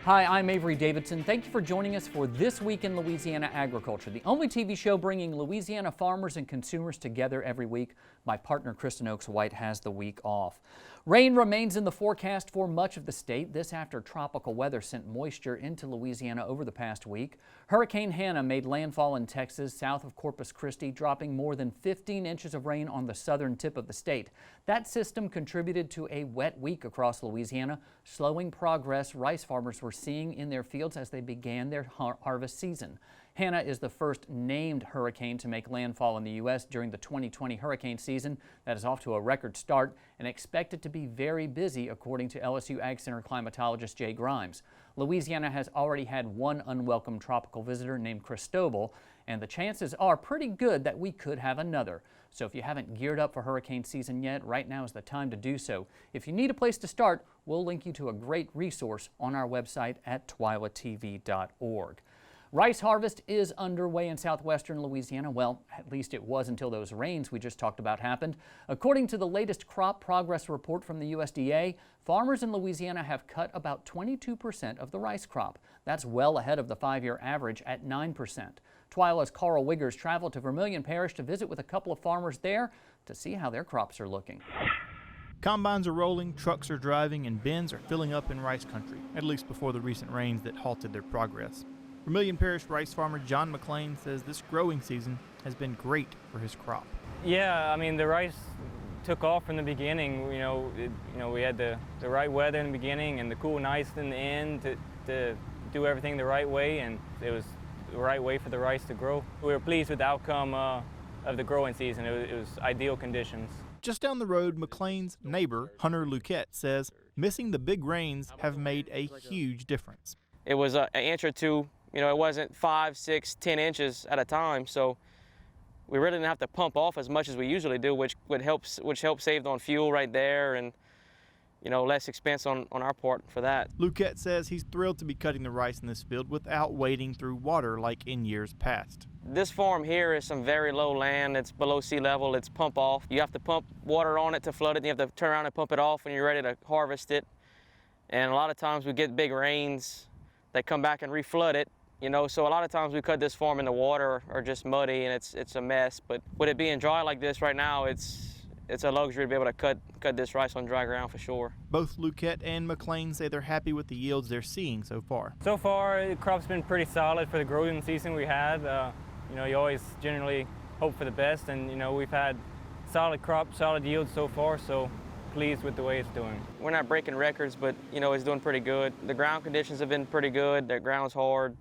Hi, I'm Avery Davidson. Thank you for joining us for This Week in Louisiana Agriculture, the only TV show bringing Louisiana farmers and consumers together every week. My partner, Kristen Oaks-White, has the week off. Rain remains in the forecast for much of the state. This after tropical weather sent moisture into Louisiana over the past week. Hurricane Hannah made landfall in Texas, south of Corpus Christi, dropping more than 15 inches of rain on the southern tip of the state. That system contributed to a wet week across Louisiana, slowing progress rice farmers were seeing in their fields as they began their harvest season. Hannah is the first named hurricane to make landfall in the U.S. during the 2020 hurricane season. That is off to a record start and expected to be very busy, according to LSU Ag Center climatologist Jay Grimes. Louisiana has already had one unwelcome tropical visitor named Cristobal, and the chances are pretty good that we could have another. So if you haven't geared up for hurricane season yet, right now is the time to do so. If you need a place to start, we'll link you to a great resource on our website at twilatv.org. Rice harvest is underway in southwestern Louisiana. Well, at least it was until those rains we just talked about happened. According to the latest crop progress report from the USDA, farmers in Louisiana have cut about 22% of the rice crop. That's well ahead of the 5-year average at 9%. Twila's Carl Wiggers traveled to Vermilion Parish to visit with a couple of farmers there to see how their crops are looking. Combines are rolling, trucks are driving, and bins are filling up in rice country, at least before the recent rains that halted their progress. Vermilion Parish rice farmer John McLean says this growing season has been great for his crop. Yeah, I mean, the rice took off from the beginning. We had the right weather in the beginning and the cool nights in the end to do everything the right way, and it was the right way for the rice to grow. We were pleased with the outcome of the growing season. It was ideal conditions. Just down the road, McLean's neighbor, Hunter Luquette, says missing the big rains have made a huge difference. It was an inch or two. It wasn't 5, 6, 10 inches at a time, so we really didn't have to pump off as much as we usually do, which helps save on fuel right there, and less expense on our part for that. Luquette says he's thrilled to be cutting the rice in this field without wading through water like in years past. This farm here is some very low land. It's below sea level. It's pump off. You have to pump water on it to flood it, and you have to turn around and pump it off when you're ready to harvest it. And a lot of times we get big rains that come back and reflood it. So a lot of times we cut this farm in the water or just muddy, and it's a mess. But with it being dry like this right now, it's a luxury to be able to cut this rice on dry ground for sure. Both Luquette and McLean say they're happy with the yields they're seeing so far. So far, the crop's been pretty solid for the growing season we had. You always generally hope for the best, and we've had solid crop, solid yields so far. So pleased with the way it's doing. We're not breaking records, but it's doing pretty good. The ground conditions have been pretty good. The ground's hard.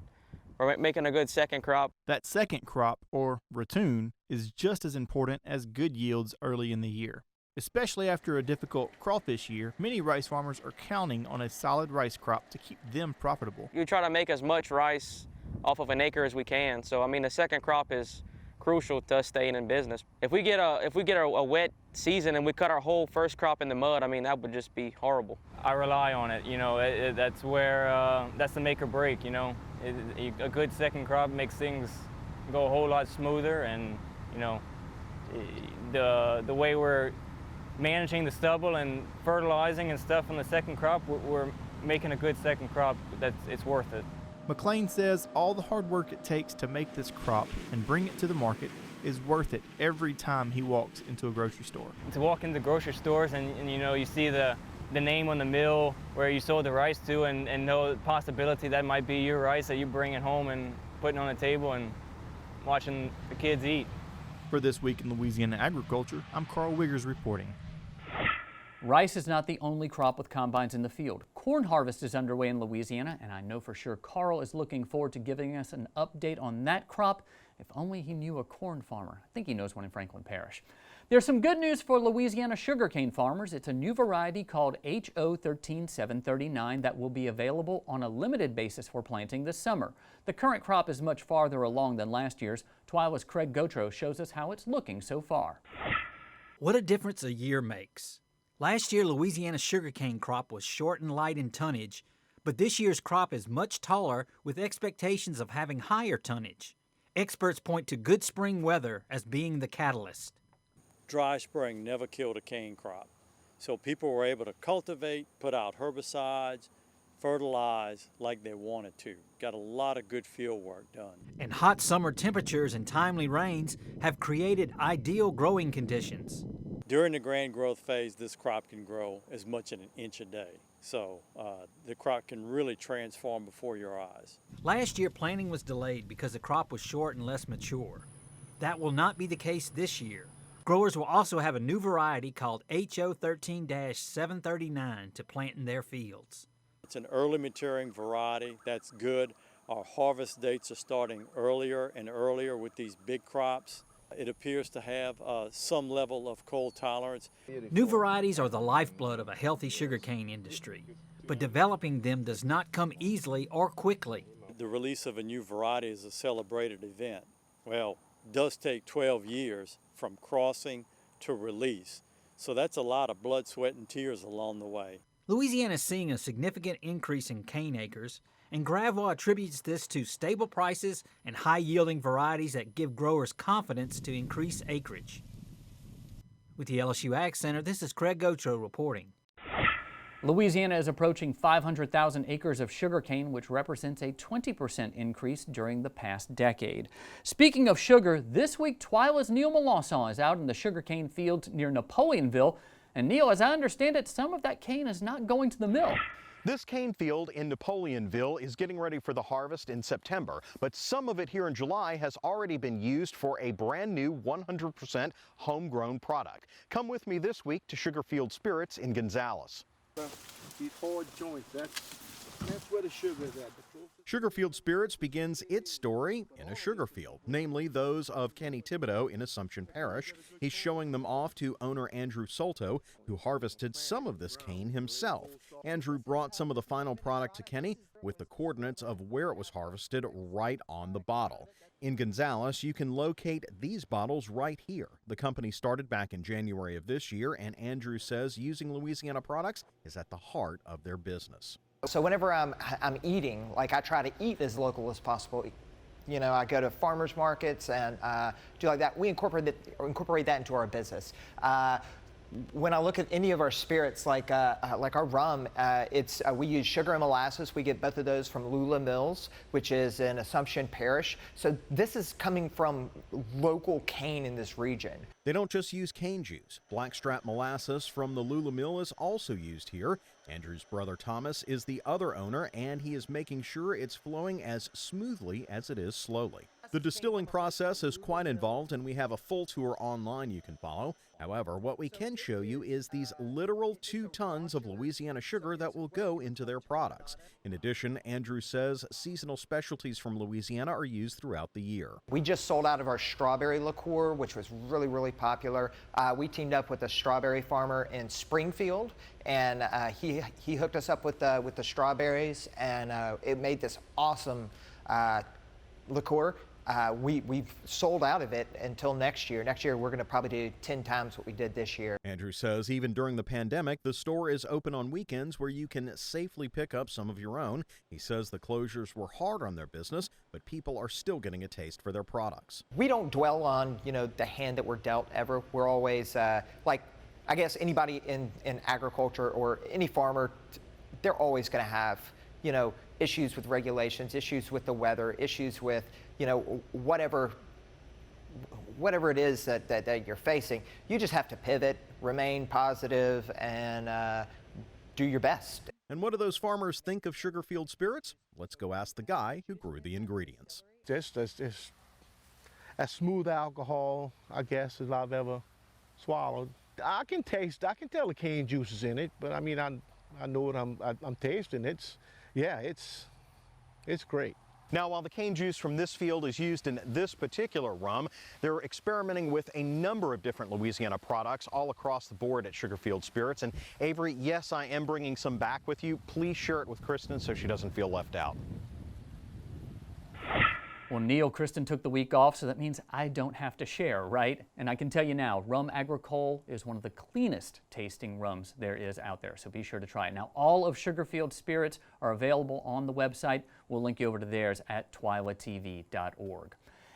We're making a good second crop. That second crop, or ratoon, is just as important as good yields early in the year. Especially after a difficult crawfish year, many rice farmers are counting on a solid rice crop to keep them profitable. We try to make as much rice off of an acre as we can. So, the second crop is crucial to us staying in business. If we get a wet season and we cut our whole first crop in the mud, that would just be horrible. I rely on it. That's where that's the make or break. A good second crop makes things go a whole lot smoother, and the way we're managing the stubble and fertilizing and stuff on the second crop, we're making a good second crop. It's worth it. McLean says all the hard work it takes to make this crop and bring it to the market is worth it every time he walks into a grocery store. To walk into grocery stores and you see the name on the mill where you sold the rice to, and know the possibility that might be your rice that you bring it home and putting on the table and watching the kids eat. For This Week in Louisiana Agriculture, I'm Carl Wiggers reporting. Rice is not the only crop with combines in the field. Corn harvest is underway in Louisiana, and I know for sure Carl is looking forward to giving us an update on that crop. If only he knew a corn farmer. I think he knows one in Franklin Parish. There's some good news for Louisiana sugarcane farmers. It's a new variety called HO 13739 that will be available on a limited basis for planting this summer. The current crop is much farther along than last year's. Twila's Craig Gotro shows us how it's looking so far. What a difference a year makes. Last year, Louisiana's sugarcane crop was short and light in tonnage, but this year's crop is much taller with expectations of having higher tonnage. Experts point to good spring weather as being the catalyst. Dry spring never killed a cane crop, so people were able to cultivate, put out herbicides, fertilize like they wanted to. Got a lot of good field work done. And hot summer temperatures and timely rains have created ideal growing conditions. During the grand growth phase, this crop can grow as much as an inch a day. So the crop can really transform before your eyes. Last year, planting was delayed because the crop was short and less mature. That will not be the case this year. Growers will also have a new variety called HO 13-739 to plant in their fields. It's an early maturing variety. That's good. Our harvest dates are starting earlier and earlier with these big crops. It appears to have some level of cold tolerance. New varieties are the lifeblood of a healthy sugarcane industry, but developing them does not come easily or quickly. The release of a new variety is a celebrated event. Well, it does take 12 years from crossing to release. So that's a lot of blood, sweat, and tears along the way. Louisiana is seeing a significant increase in cane acres, and Gravois attributes this to stable prices and high-yielding varieties that give growers confidence to increase acreage. With the LSU Ag Center, this is Craig Gotro reporting. Louisiana is approaching 500,000 acres of sugarcane, which represents a 20% increase during the past decade. Speaking of sugar, this week Twila's Neil Melanson is out in the sugarcane fields near Napoleonville. And Neil, as I understand it, some of that cane is not going to the mill. This cane field in Napoleonville is getting ready for the harvest in September, but some of it here in July has already been used for a brand new 100% homegrown product. Come with me this week to Sugarfield Spirits in Gonzales. These hard joints, that's where the sugar is at. Sugarfield Spirits begins its story in a sugar field, namely those of Kenny Thibodeau in Assumption Parish. He's showing them off to owner Andrew Solto, who harvested some of this cane himself. Andrew brought some of the final product to Kenny with the coordinates of where it was harvested right on the bottle. In Gonzales, you can locate these bottles right here. The company started back in January of this year, and Andrew says using Louisiana products is at the heart of their business. So whenever I'm eating, like I try to eat as local as possible. You know, I go to farmers markets and do like that. We incorporate that into our business. When I look at any of our spirits, like our rum, we use sugar and molasses. We get both of those from Lula Mills, which is in Assumption Parish. So this is coming from local cane in this region. They don't just use cane juice. Blackstrap molasses from the Lula Mill is also used here. Andrew's brother Thomas is the other owner, and he is making sure it's flowing as smoothly as it is slowly. The distilling process is quite involved, and we have a full tour online you can follow. However, what we can show you is these literal 2 tons of Louisiana sugar that will go into their products. In addition, Andrew says seasonal specialties from Louisiana are used throughout the year. We just sold out of our strawberry liqueur, which was really, really popular. We teamed up with a strawberry farmer in Springfield, and he hooked us up with the strawberries, and it made this awesome liqueur. We've sold out of it until next year. Next year, we're going to probably do 10 times what we did this year. Andrew says even during the pandemic, the store is open on weekends where you can safely pick up some of your own. He says the closures were hard on their business, but people are still getting a taste for their products. We don't dwell on, the hand that we're dealt ever. We're always, like, I guess anybody in agriculture or any farmer, they're always going to have, issues with regulations, issues with the weather, issues with, whatever it is that you're facing. You just have to pivot, remain positive, and do your best. And what do those farmers think of Sugarfield Spirits? Let's go ask the guy who grew the ingredients. Just as smooth alcohol, I guess, as I've ever swallowed. I can tell the cane juice is in it, but I mean, I know what I'm tasting. It's great. Now, while the cane juice from this field is used in this particular rum, they're experimenting with a number of different Louisiana products all across the board at Sugarfield Spirits. And Avery, yes, I am bringing some back with you. Please share it with Kristen so she doesn't feel left out. Well, Neil, Kristen took the week off, so that means I don't have to share, right? And I can tell you now, Rum Agricole is one of the cleanest tasting rums there is out there, so be sure to try it. Now, all of Sugarfield Spirits are available on the website. We'll link you over to theirs at twilatv.org.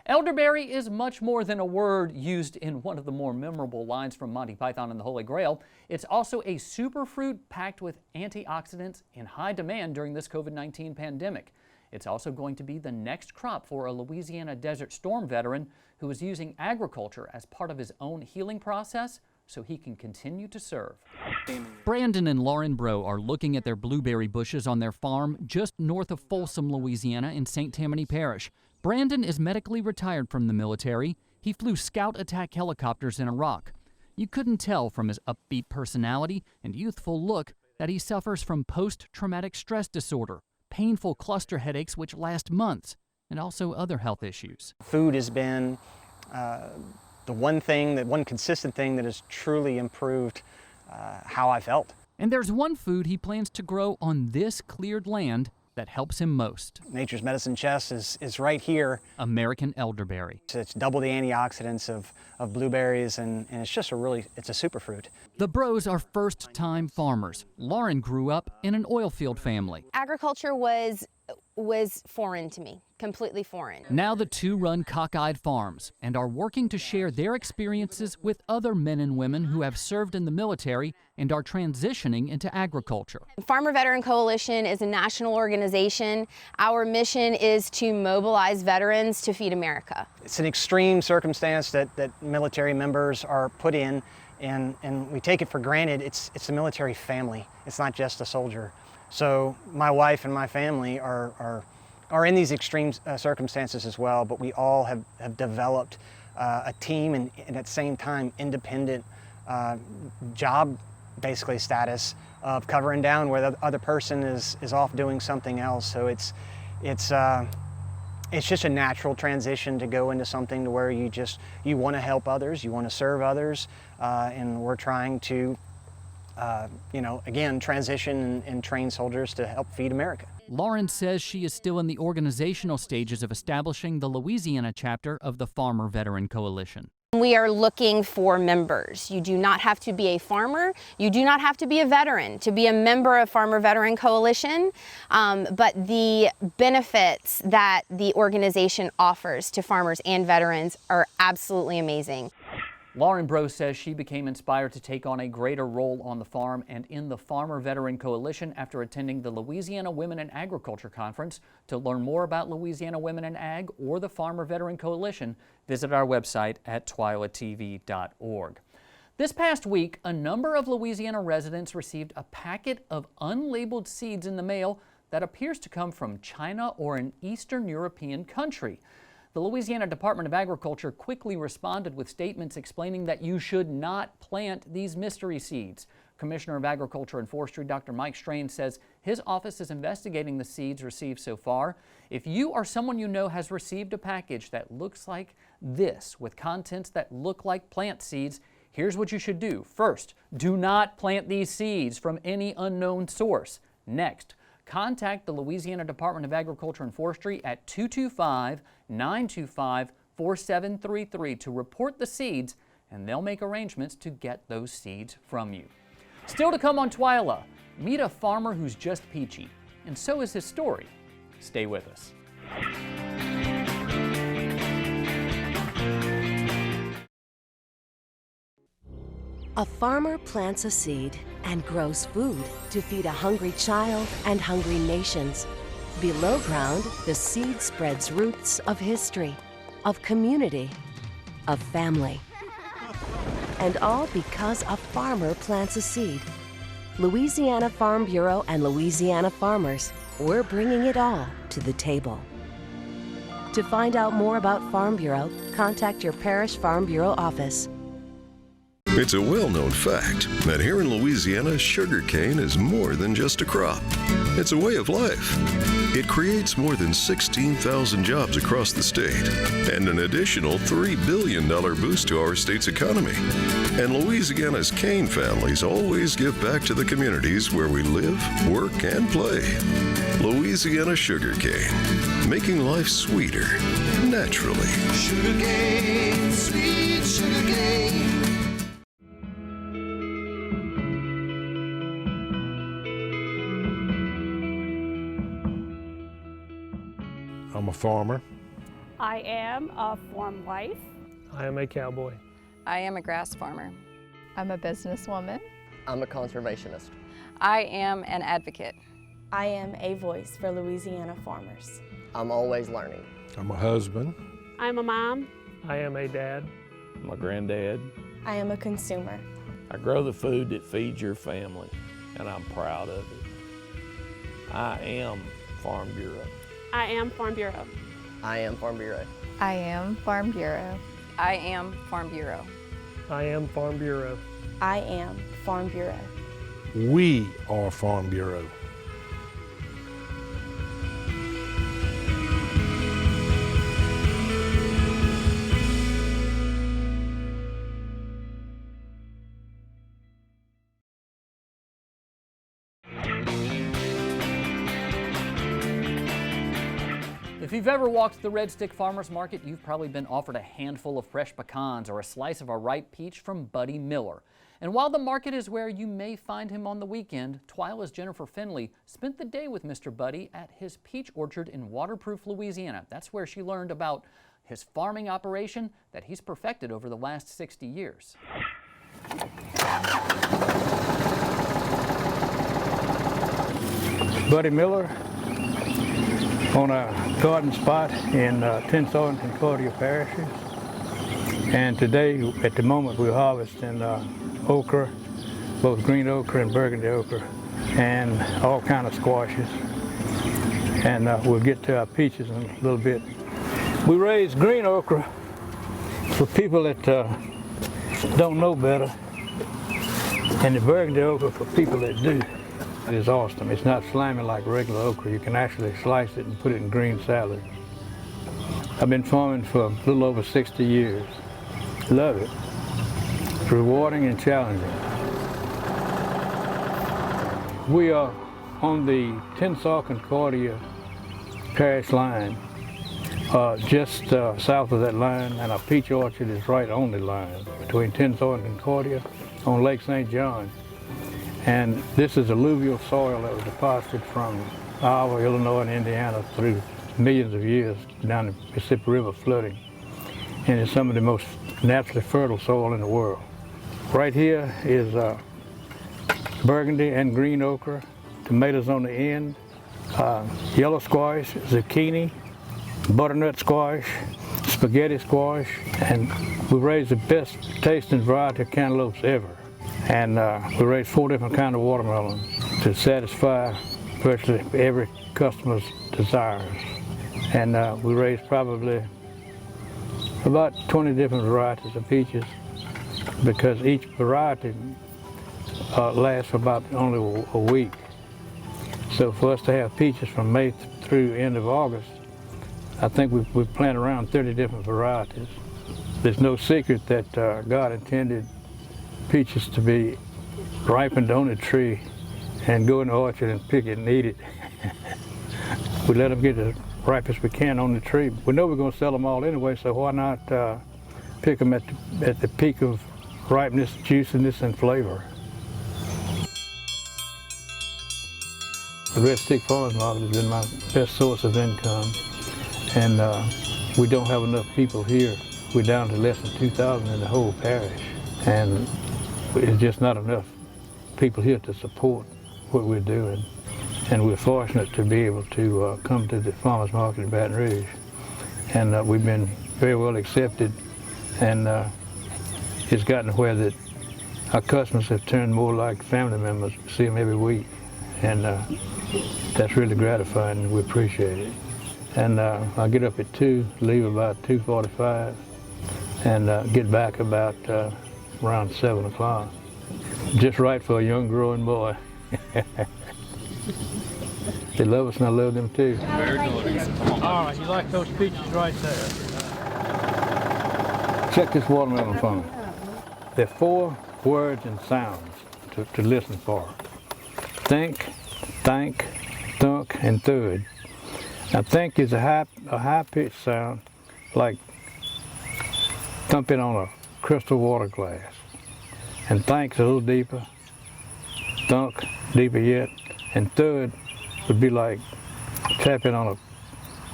Elderberry is much more than a word used in one of the more memorable lines from Monty Python and the Holy Grail. It's also a superfruit packed with antioxidants in high demand during this COVID-19 pandemic. It's also going to be the next crop for a Louisiana Desert Storm veteran who is using agriculture as part of his own healing process so he can continue to serve. Brandon and Lauren Bro are looking at their blueberry bushes on their farm just north of Folsom, Louisiana in St. Tammany Parish. Brandon is medically retired from the military. He flew scout attack helicopters in Iraq. You couldn't tell from his upbeat personality and youthful look that he suffers from post-traumatic stress disorder, painful cluster headaches which last months, and also other health issues. Food has been the one consistent thing that has truly improved how I felt. And there's one food he plans to grow on this cleared land that helps him most. Nature's medicine chest is right here. American elderberry. It's double the antioxidants of blueberries, and it's just it's a superfruit. The Bros are first-time farmers. Lauren grew up in an oil field family. Agriculture was foreign to me, completely foreign. Now the two run Cockeyed Farms and are working to share their experiences with other men and women who have served in the military and are transitioning into agriculture. Farmer Veteran Coalition is a national organization. Our mission is to mobilize veterans to feed America. It's an extreme circumstance that military members are put in, and we take it for granted. It's a military family. It's not just a soldier. So my wife and my family are in these extreme circumstances as well, but we all have developed a team and at the same time independent job basically status of covering down where the other person is off doing something else. So it's just a natural transition to go into something to where you want to help others, you want to serve others, and we're trying to again, transition and train soldiers to help feed America. Lauren says she is still in the organizational stages of establishing the Louisiana chapter of the Farmer Veteran Coalition. We are looking for members. You do not have to be a farmer. You do not have to be a veteran to be a member of Farmer Veteran Coalition, but the benefits that the organization offers to farmers and veterans are absolutely amazing. Lauren Bro says she became inspired to take on a greater role on the farm and in the Farmer Veteran Coalition after attending the Louisiana Women in Agriculture Conference. To learn more about Louisiana Women in Ag or the Farmer Veteran Coalition, visit our website at twilatv.org. This past week, a number of Louisiana residents received a packet of unlabeled seeds in the mail that appears to come from China or an Eastern European country. The Louisiana Department of Agriculture quickly responded with statements explaining that you should not plant these mystery seeds. Commissioner of Agriculture and Forestry Dr. Mike Strain says his office is investigating the seeds received so far. If you or someone you know has received a package that looks like this with contents that look like plant seeds, here's what you should do. First, do not plant these seeds from any unknown source. Next, contact the Louisiana Department of Agriculture and Forestry at 225-925-4733 to report the seeds, and they'll make arrangements to get those seeds from you. Still to come on Twila, meet a farmer who's just peachy, and so is his story. Stay with us. A farmer plants a seed and grows food to feed a hungry child and hungry nations. Below ground, the seed spreads roots of history, of community, of family. And all because a farmer plants a seed. Louisiana Farm Bureau and Louisiana farmers, we're bringing it all to the table. To find out more about Farm Bureau, contact your parish Farm Bureau office. It's a well-known fact that here in Louisiana, sugarcane is more than just a crop. It's a way of life. It creates more than 16,000 jobs across the state and an additional $3 billion boost to our state's economy. And Louisiana's cane families always give back to the communities where we live, work, and play. Louisiana sugarcane, making life sweeter, naturally. Sugarcane, sweet sugarcane. I'm a farmer. I am a farm wife. I am a cowboy. I am a grass farmer. I'm a businesswoman. I'm a conservationist. I am an advocate. I am a voice for Louisiana farmers. I'm always learning. I'm a husband. I'm a mom. I am a dad. I'm a granddad. I am a consumer. I grow the food that feeds your family, and I'm proud of it. I am Farm Bureau. I am Farm Bureau. I am Farm Bureau. I am Farm Bureau. I am Farm Bureau. I am Farm Bureau. I am Farm Bureau. We are Farm Bureau. If you've ever walked the Red Stick Farmers Market, you've probably been offered a handful of fresh pecans or a slice of a ripe peach from Buddy Miller. And while the market is where you may find him on the weekend, Twila's Jennifer Finley spent the day with Mr. Buddy at his peach orchard in Waterproof, Louisiana. That's where she learned about his farming operation that he's perfected over the last 60 years. Buddy Miller on a garden spot in Tensor and Concordia parishes. And today, at the moment, we're harvesting okra, both green okra and burgundy okra, and all kind of squashes. And we'll get to our peaches in a little bit. We raise green okra for people that don't know better, and the burgundy okra for people that do. It is awesome. It's not slimy like regular okra. You can actually slice it and put it in green salad. I've been farming for a little over 60 years. Love it. It's rewarding and challenging. We are on the Tensor Concordia parish line, just south of that line, and our peach orchard is right on the line between Tensor and Concordia on Lake St. John. And this is alluvial soil that was deposited from Iowa, Illinois, and Indiana through millions of years down the Mississippi River flooding. And it's some of the most naturally fertile soil in the world. Right here is burgundy and green okra, tomatoes on the end, yellow squash, zucchini, butternut squash, spaghetti squash, and we raise the best tasting variety of cantaloupes ever. And we raise 4 different kinds of watermelons to satisfy virtually every customer's desires. And we raise probably about 20 different varieties of peaches, because each variety lasts for about only a week. So for us to have peaches from May through end of August, I think we plant around 30 different varieties. There's no secret that God intended peaches to be ripened on the tree and go in the orchard and pick it and eat it. We let them get as ripe as we can on the tree. We know we're going to sell them all anyway, so why not pick them at the peak of ripeness, juiciness, and flavor. The Red Stick Farmers Market has been my best source of income, and we don't have enough people here. We're down to less than 2,000 in the whole parish, and it's just not enough people here to support what we're doing. And we're fortunate to be able to come to the farmers market in Baton Rouge. And we've been very well accepted, and it's gotten where that our customers have turned more like family members. We see them every week, and that's really gratifying, and we appreciate it. And I get up at 2, leave about 2:45, and get back about around 7 o'clock. Just right for a young growing boy. They love us and I love them too. Very delicious. All right, you like those peaches right there. Check this watermelon for me. There are 4 words and sounds to listen for. Think, thank, thunk, and thud. Now think is a high-pitched sound like thumping on a crystal water glass. And thank's a little deeper, thunk deeper yet, and thud would be like tapping on a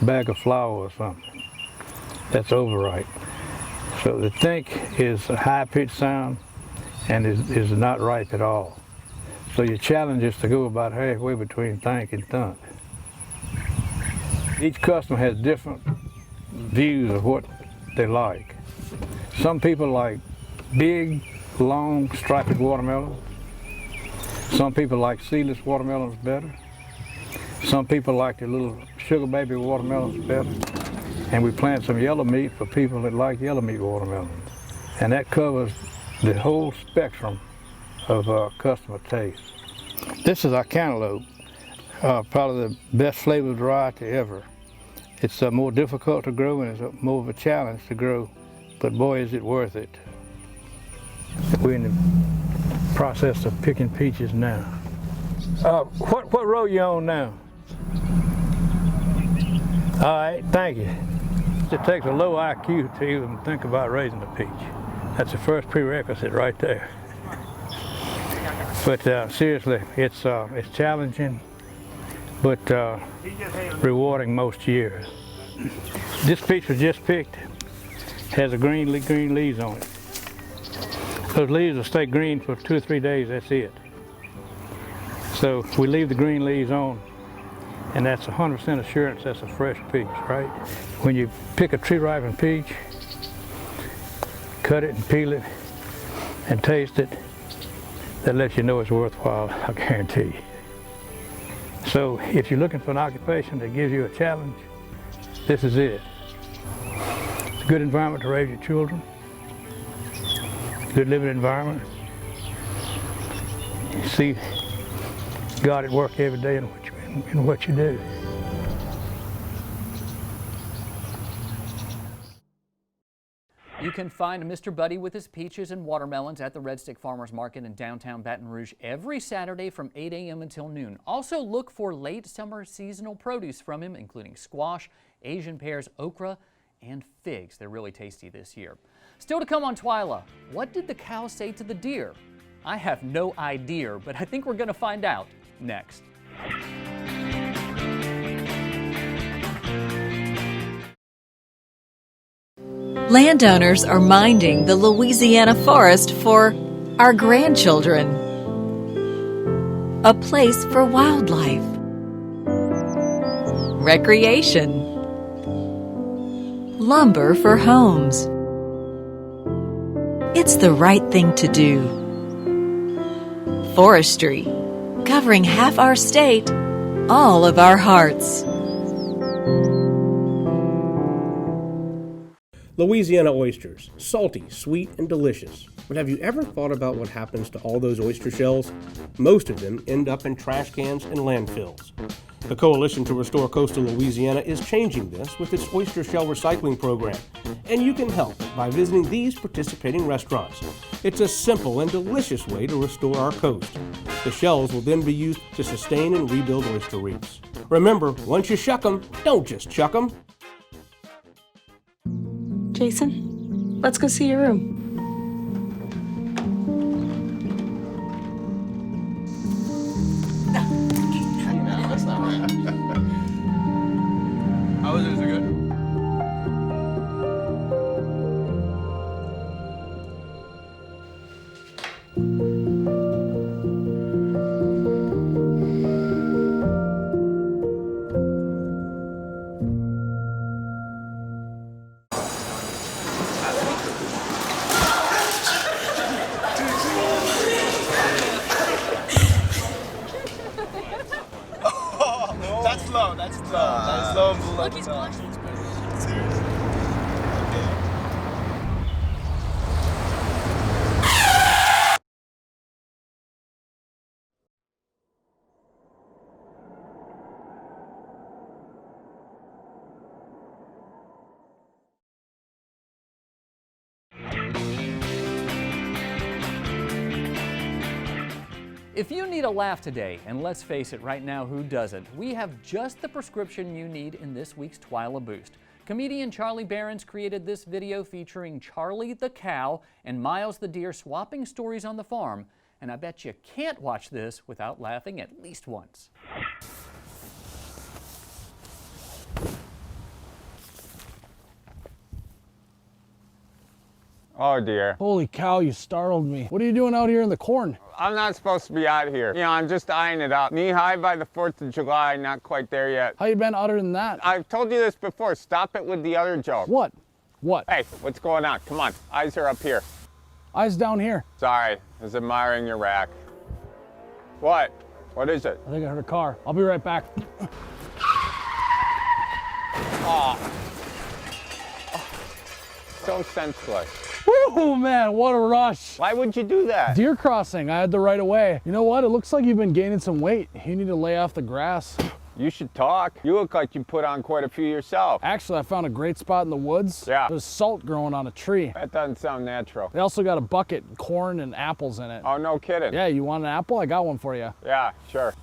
bag of flour or something. that's overripe. So the think is a high-pitched sound and is not ripe at all. So your challenge is to go about halfway between think and thunk. Each customer has different views of what they like. Some people like big, long, striped watermelons. Some people like seedless watermelons better. Some people like the little sugar baby watermelons better. And we plant some yellow meat for people that like yellow meat watermelons. And that covers the whole spectrum of customer taste. This is our cantaloupe, probably the best flavored variety ever. It's more difficult to grow and it's more of a challenge to grow, but boy is it worth it. We're in the process of picking peaches now. What row you on now? All right, thank you. It takes a low IQ to even think about raising a peach. That's the first prerequisite right there. But seriously, it's challenging, but rewarding most years. This peach was just picked, has a green leaves on it. Those leaves will stay green for 2 or 3 days, that's it. So we leave the green leaves on, and that's 100% assurance that's a fresh peach, right? When you pick a tree-ripened peach, cut it and peel it and taste it, that lets you know it's worthwhile, I guarantee you. So if you're looking for an occupation that gives you a challenge, this is it. It's a good environment to raise your children, good living environment. You see God at work every day in what you do. You can find Mr. Buddy with his peaches and watermelons at the Red Stick Farmers Market in downtown Baton Rouge every Saturday from 8 a.m. until noon. Also look for late summer seasonal produce from him, including squash, Asian pears, okra, and figs. They're really tasty this year. Still to come on Twila, what did the cow say to the deer? I have no idea, but I think we're going to find out next. Landowners are minding the Louisiana forest for our grandchildren. A place for wildlife, recreation, lumber for homes. It's the right thing to do. Forestry, covering half our state, all of our hearts. Louisiana oysters, salty, sweet, and delicious. But have you ever thought about what happens to all those oyster shells? Most of them end up in trash cans and landfills. The Coalition to Restore Coastal Louisiana is changing this with its oyster shell recycling program. And you can help by visiting these participating restaurants. It's a simple and delicious way to restore our coast. The shells will then be used to sustain and rebuild oyster reefs. Remember, once you shuck them, don't just chuck them. Jason, let's go see your room. No, that's not right. How is it? Is it good? That's low. That's low. That's low and below. Look, he's blushing. Seriously. Okay. If you need a laugh today, and let's face it, right now, who doesn't? We have just the prescription you need in this week's Twila Boost. Comedian Charlie Behrens created this video featuring Charlie the cow and Miles the deer swapping stories on the farm, and I bet you can't watch this without laughing at least once. Oh dear. Holy cow, you startled me. What are you doing out here in the corn? I'm not supposed to be out here. You know, I'm just eyeing it up. Knee high by the 4th of July, not quite there yet. How you been other than that? I've told you this before. Stop it with the other joke. What? What? Hey, what's going on? Come on. Eyes are up here. Eyes down here. Sorry, I was admiring your rack. What? What is it? I think I heard a car. I'll be right back. Oh. So senseless. Woo, man, what a rush. Why would you do that? Deer crossing, I had the right of way. You know what? It looks like you've been gaining some weight. You need to lay off the grass. You should talk. You look like you put on quite a few yourself. Actually, I found a great spot in the woods. Yeah. There's salt growing on a tree. That doesn't sound natural. They also got a bucket, corn and apples in it. Oh, no kidding. Yeah, you want an apple? I got one for you. Yeah, sure.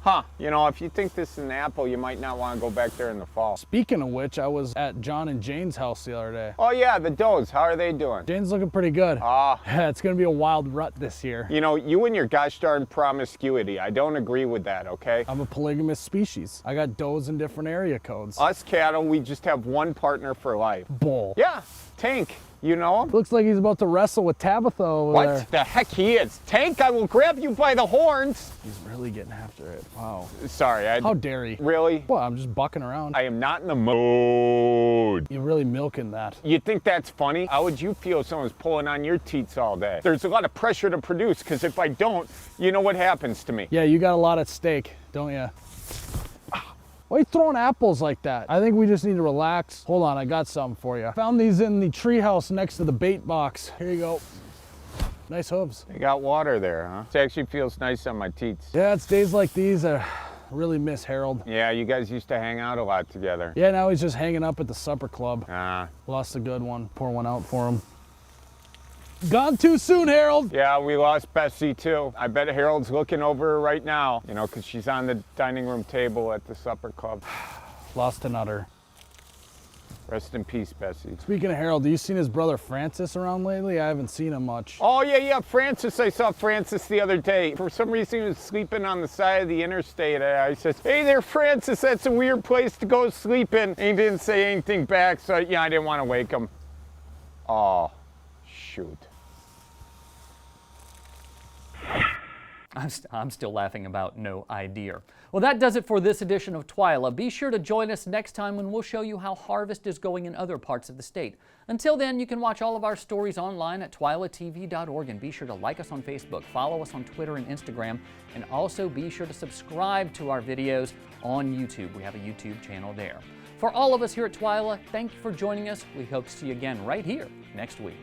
Huh, you know, if you think this is an apple, you might not want to go back there in the fall. Speaking of which, I was at John and Jane's house the other day. Oh yeah, the does. How are they doing? Jane's looking pretty good. Ah. Yeah, it's gonna be a wild rut this year. You know, you and your gosh darn promiscuity, I don't agree with that, okay? I'm a polygamous species. I got does in different area codes. Us cattle, we just have one partner for life. Bull. Yeah, Tank. You know him? Looks like he's about to wrestle with Tabitha over there. What the heck he is? Tank, I will grab you by the horns. He's really getting after it. Wow. Sorry, How dare he? Really? Well, I'm just bucking around. I am not in the mood. You're really milking that. You think that's funny? How would you feel if someone's pulling on your teats all day? There's a lot of pressure to produce, because if I don't, you know what happens to me. Yeah, you got a lot at stake, don't you? Why are you throwing apples like that? I think we just need to relax. Hold on, I got something for you. Found these in the treehouse next to the bait box. Here you go. Nice hooves. You got water there, huh? It actually feels nice on my teats. Yeah, it's days like these I really miss Harold. Yeah, you guys used to hang out a lot together. Yeah, now he's just hanging up at the supper club. Ah. Lost a good one. Pour one out for him. Gone too soon, Harold. Yeah, we lost Bessie too. I bet Harold's looking over her right now, you know, because she's on the dining room table at the supper club. Lost another. Rest in peace, Bessie. Speaking of Harold, have you seen his brother Francis around lately? I haven't seen him much. Oh, yeah, Francis. I saw Francis the other day. For some reason, he was sleeping on the side of the interstate. I said, hey there, Francis, that's a weird place to go sleep in. And he didn't say anything back, so yeah, I didn't want to wake him. Oh, shoot. I'm still laughing about no idea. Well, that does it for this edition of Twila. Be sure to join us next time when we'll show you how harvest is going in other parts of the state. Until then, you can watch all of our stories online at twilatv.org, and be sure to like us on Facebook, follow us on Twitter and Instagram, and also be sure to subscribe to our videos on YouTube. We have a YouTube channel there. For all of us here at Twila, thank you for joining us. We hope to see you again right here next week.